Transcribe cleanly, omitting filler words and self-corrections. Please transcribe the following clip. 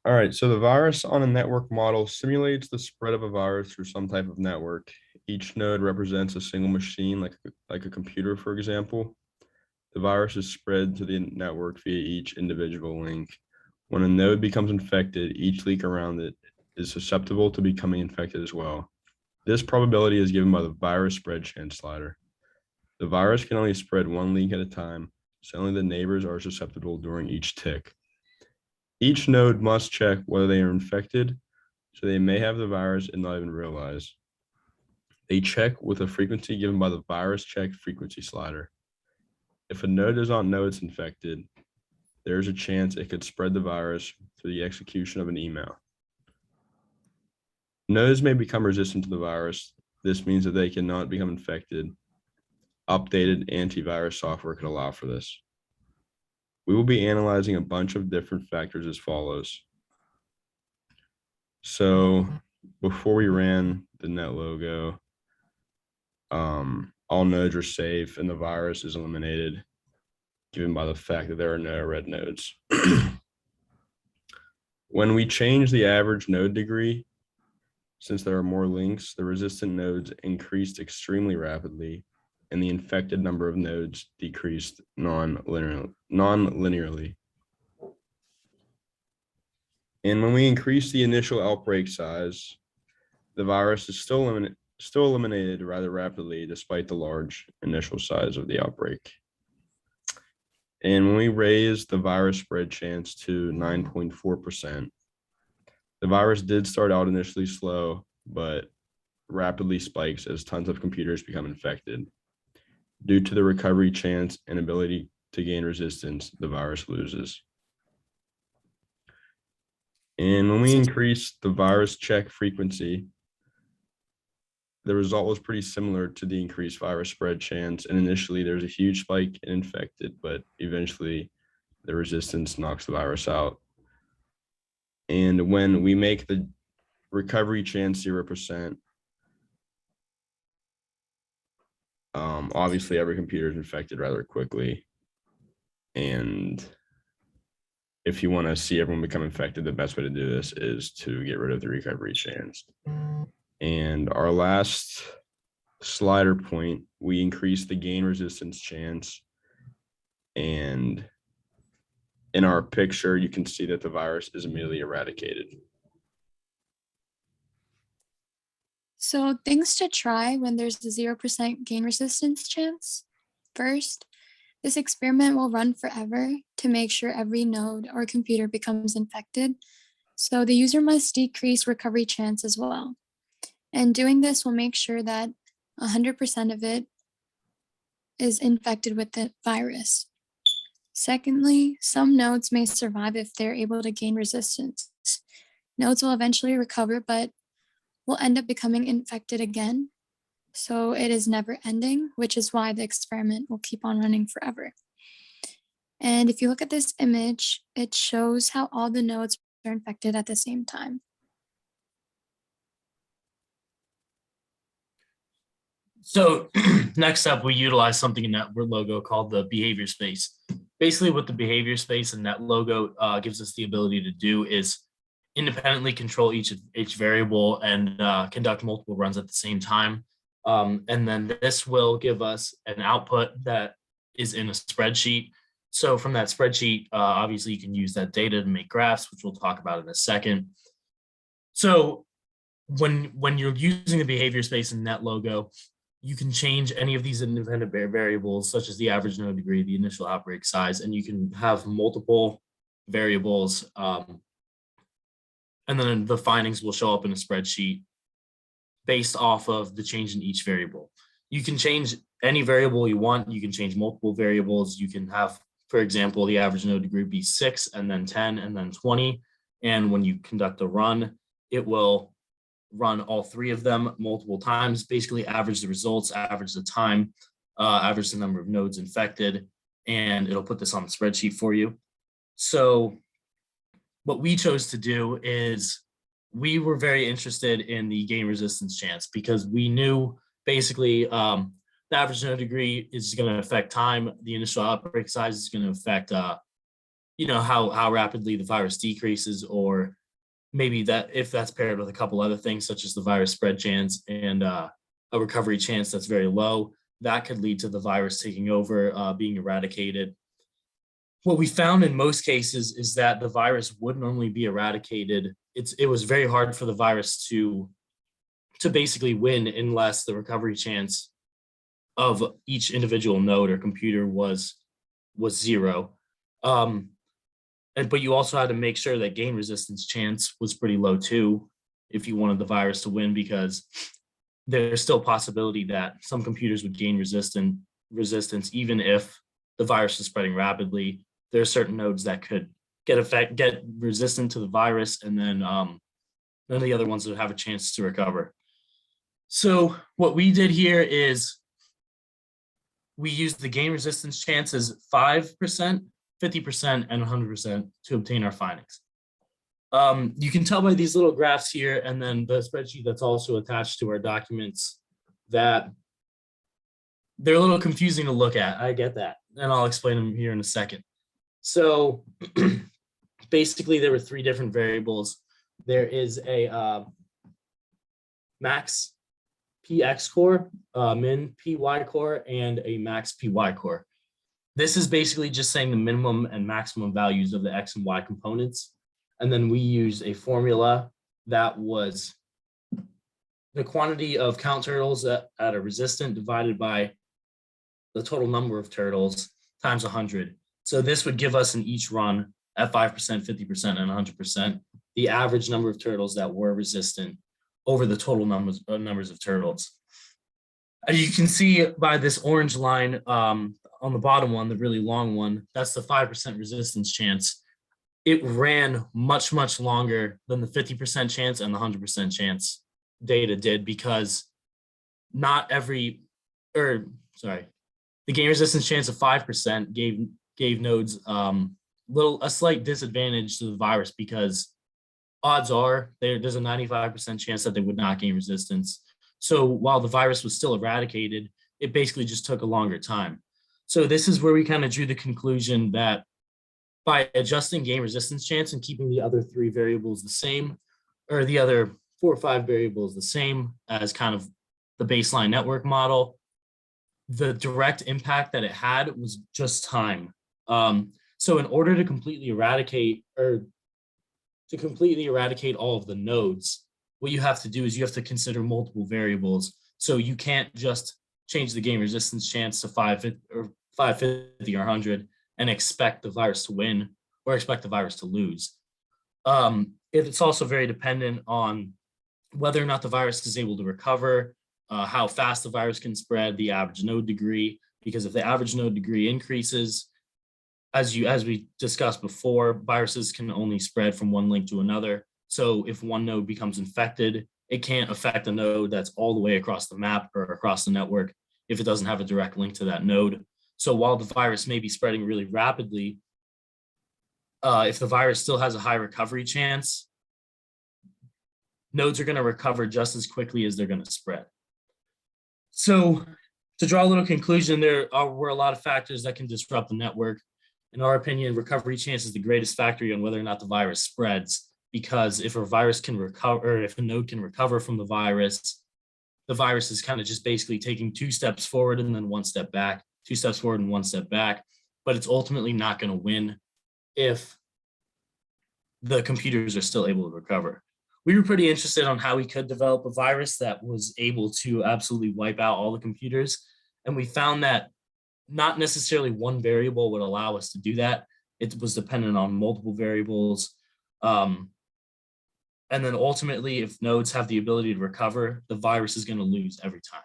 All right, so the virus on a network model simulates the spread of a virus through some type of network. Each node represents a single machine, like a computer, for example. The virus is spread to the network via each individual link. When a node becomes infected, each leak around it is susceptible to becoming infected as well. This probability is given by the virus spread chance slider. The virus can only spread one link at a time, so only the neighbors are susceptible during each tick. Each node must check whether they are infected, so they may have the virus and not even realize. They check with a frequency given by the virus check frequency slider. If a node does not know it's infected, there is a chance it could spread the virus through the execution of an email. Nodes may become resistant to the virus. This means that they cannot become infected. Updated antivirus software can allow for this. We will be analyzing a bunch of different factors as follows. So before we ran the net logo, all nodes are safe and the virus is eliminated, given by the fact that there are no red nodes. When we change the average node degree, since there are more links, the resistant nodes increased extremely rapidly, and the infected number of nodes decreased non-linearly. And when we increase the initial outbreak size, the virus is still eliminated rather rapidly despite the large initial size of the outbreak. And when we raise the virus spread chance to 9.4%, the virus did start out initially slow, but rapidly spikes as tons of computers become infected. Due to the recovery chance and ability to gain resistance, the virus loses. And when we increase the virus check frequency, the result was pretty similar to the increased virus spread chance. And initially there's a huge spike in infected, but eventually the resistance knocks the virus out. And when we make the recovery chance 0%, obviously every computer is infected rather quickly. And if you want to see everyone become infected, the best way to do this is to get rid of the recovery chance. And our last slider point, we increase the gain resistance chance. And in our picture, you can see that the virus is immediately eradicated. So things to try when there's a 0% gain resistance chance. First, this experiment will run forever to make sure every node or computer becomes infected. So the user must decrease recovery chance as well. And doing this will make sure that 100% of it is infected with the virus. Secondly, some nodes may survive if they're able to gain resistance. Nodes will eventually recover, but will end up becoming infected again. So it is never ending, which is why the experiment will keep on running forever. And if you look at this image, it shows how all the nodes are infected at the same time. So next up, we utilize something in that logo called the behavior space. Basically what the behavior space and that logo gives us the ability to do is independently control each variable and conduct multiple runs at the same time. And then this will give us an output that is in a spreadsheet. So from that spreadsheet, obviously you can use that data to make graphs, which we'll talk about in a second. So when you're using the behavior space in net logo, you can change any of these independent variables, such as the average node degree, the initial outbreak size, and you can have multiple variables. And then the findings will show up in a spreadsheet based off of the change in each variable. You can change any variable you want. You can change multiple variables. You can have, for example, the average node degree be 6 and then 10 and then 20. And when you conduct a run, it will run all three of them multiple times, basically average the results, average the time, average the number of nodes infected, and it'll put this on the spreadsheet for you. So what we chose to do is we were very interested in the gain resistance chance because we knew basically the average node degree is going to affect time. The initial outbreak size is going to affect how rapidly the virus decreases, or maybe that if that's paired with a couple other things such as the virus spread chance and a recovery chance that's very low, that could lead to the virus taking over, being eradicated. What we found in most cases is that the virus would normally be eradicated. It was very hard for the virus to basically win unless the recovery chance of each individual node or computer was zero. But you also had to make sure that gain resistance chance was pretty low too, if you wanted the virus to win, because there's still possibility that some computers would gain resistance even if the virus is spreading rapidly. There are certain nodes that could get resistant to the virus, and then none of the other ones would have a chance to recover. So what we did here is we used the gain resistance chance as 5%, 50%, and 100% to obtain our findings. You can tell by these little graphs here, and then the spreadsheet that's also attached to our documents, that they're a little confusing to look at. I get that, and I'll explain them here in a second. So basically, there were three different variables. There is a max PX core, min PY core, and a max PY core. This is basically just saying the minimum and maximum values of the X and Y components. And then we use a formula that was the quantity of count turtles at a resistant divided by the total number of turtles times 100. So this would give us in each run at 5%, 50%, and 100%, the average number of turtles that were resistant over the total numbers of turtles. As you can see by this orange line on the bottom one, the really long one, that's the 5% resistance chance. It ran much, much longer than the 50% chance and the 100% chance data did, because the gain resistance chance of 5% gave nodes a slight disadvantage to the virus, because odds are there's a 95% chance that they would not gain resistance. So while the virus was still eradicated, it basically just took a longer time. So this is where we kind of drew the conclusion that by adjusting gain resistance chance and keeping the other three variables the same, or the other 4 or 5 variables the same as kind of the baseline network model, the direct impact that it had was just time. So in order to completely eradicate all of the nodes, what you have to do is you have to consider multiple variables. So you can't just change the gain resistance chance to 550 or 100 and expect the virus to win or expect the virus to lose. It's also very dependent on whether or not the virus is able to recover, how fast the virus can spread, the average node degree, because if the average node degree increases, as we discussed before, viruses can only spread from one link to another. So if one node becomes infected, it can't affect a node that's all the way across the map or across the network if it doesn't have a direct link to that node. So while the virus may be spreading really rapidly, if the virus still has a high recovery chance, nodes are going to recover just as quickly as they're going to spread. So to draw a little conclusion, were a lot of factors that can disrupt the network. In our opinion, recovery chance is the greatest factor on whether or not the virus spreads, because if a virus can recover, or if a node can recover from the virus is kind of just basically taking 2 steps forward and then 1 step back, 2 steps forward and 1 step back, but it's ultimately not going to win if the computers are still able to recover. We were pretty interested on how we could develop a virus that was able to absolutely wipe out all the computers. And we found that not necessarily one variable would allow us to do that. It was dependent on multiple variables. And then ultimately, if nodes have the ability to recover, the virus is going to lose every time.